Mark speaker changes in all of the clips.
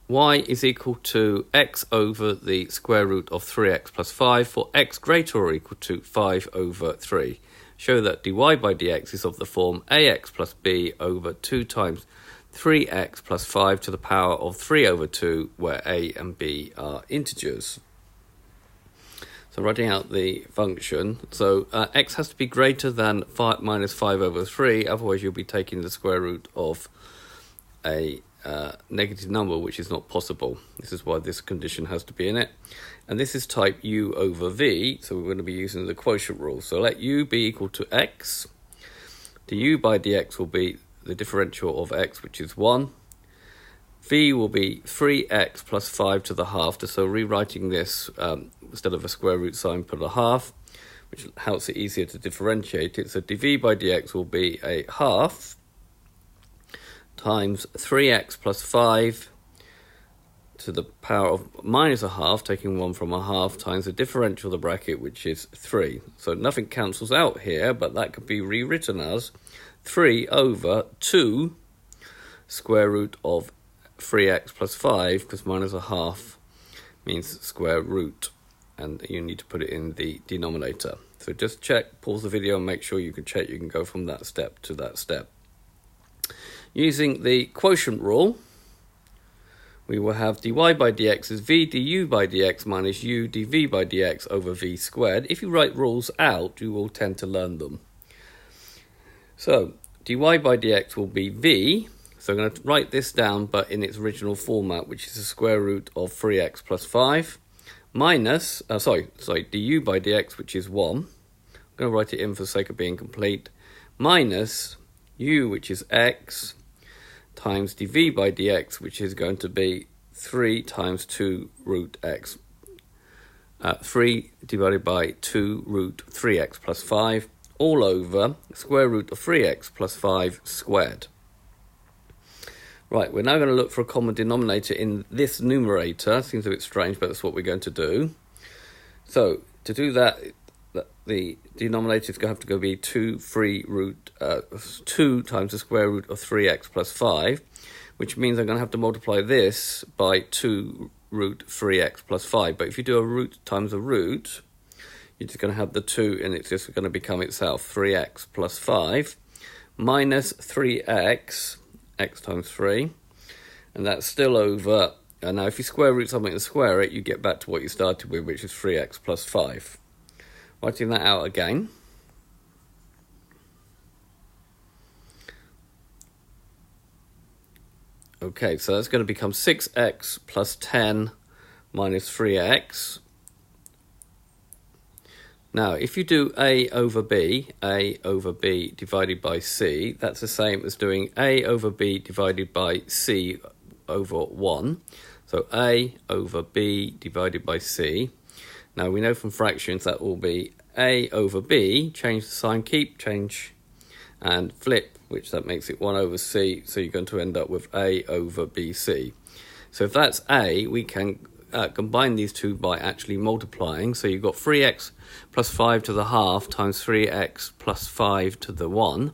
Speaker 1: y is equal to x over the square root of 3x plus 5 for x greater or equal to 5 over 3. Show that dy by dx is of the form ax plus b over 2 times 3x plus 5 to the power of 3 over 2, where a and b are integers. So writing out the function, so x has to be greater than 5 minus 5 over 3, otherwise you'll be taking the square root of a negative number, which is not possible. This is why this condition has to be in it. And this is type u over v, so we're going to be using the quotient rule. So let u be equal to x. Du by dx will be the differential of x, which is 1. V will be 3x plus 5 to the half. So rewriting this, instead of a square root sign, put a half, which helps it easier to differentiate it. So dv by dx will be a half times 3x plus 5 to the power of minus a half, taking 1 from a half, times the differential of the bracket, which is 3. So nothing cancels out here, but that could be rewritten as 3 over 2 square root of 3x plus 5, because minus a half means square root, and you need to put it in the denominator. So just check, pause the video, and make sure you can check you can go from that step to that step. Using the quotient rule, we will have dy by dx is v du by dx minus u dv by dx over v squared. If you write rules out, you will tend to learn them. So dy by dx will be v. So I'm going to write this down, but in its original format, which is the square root of 3x plus 5, minus, du by dx, which is 1. I'm going to write it in for the sake of being complete, minus u, which is x, times dv by dx, which is going to be 3 times 2 root x. 3 divided by 2 root 3x plus 5, all over square root of 3x plus 5 squared. Right, we're now going to look for a common denominator in this numerator. Seems a bit strange, but that's what we're going to do. So to do that, the denominator is going to have to be 2 times the square root of 3x plus 5, which means I'm going to have to multiply this by 2 root 3x plus 5. But if you do a root times a root, you're just going to have the 2, and it's just going to become itself 3x plus 5 minus 3x, x times 3, and that's still over. And now if you square root something and square it, you get back to what you started with, which is 3x plus 5. Writing that out again. Okay, so that's going to become 6x plus 10 minus 3x. Now, if you do a over b divided by c, that's the same as doing a over b divided by c over 1. So a over b divided by c. Now, we know from fractions that will be a over b, change the sign, keep, change, and flip, which that makes it 1 over c, so you're going to end up with a over bc. So if that's a, we can combine these two by actually multiplying. So you've got 3x plus 5 to the half times 3x plus 5 to the 1,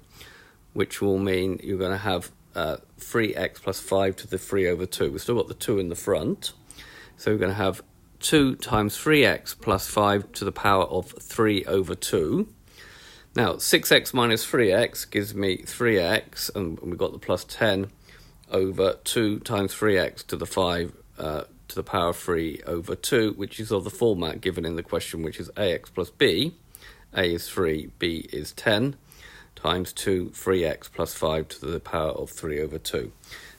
Speaker 1: which will mean you're going to have 3x plus 5 to the 3 over 2. We've still got the 2 in the front. So we're going to have 2 times 3x plus 5 to the power of 3 over 2. Now, 6x minus 3x gives me 3x, and we've got the plus 10 over 2 times 3x to the 5 to the power of 3 over 2, which is of the format given in the question, which is ax plus b. A is 3, b is 10, times 2 3x plus 5 to the power of 3 over 2.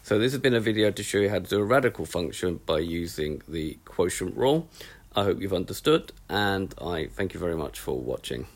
Speaker 1: So this has been a video to show you how to do a radical function by using the quotient rule. I hope you've understood, and I thank you very much for watching.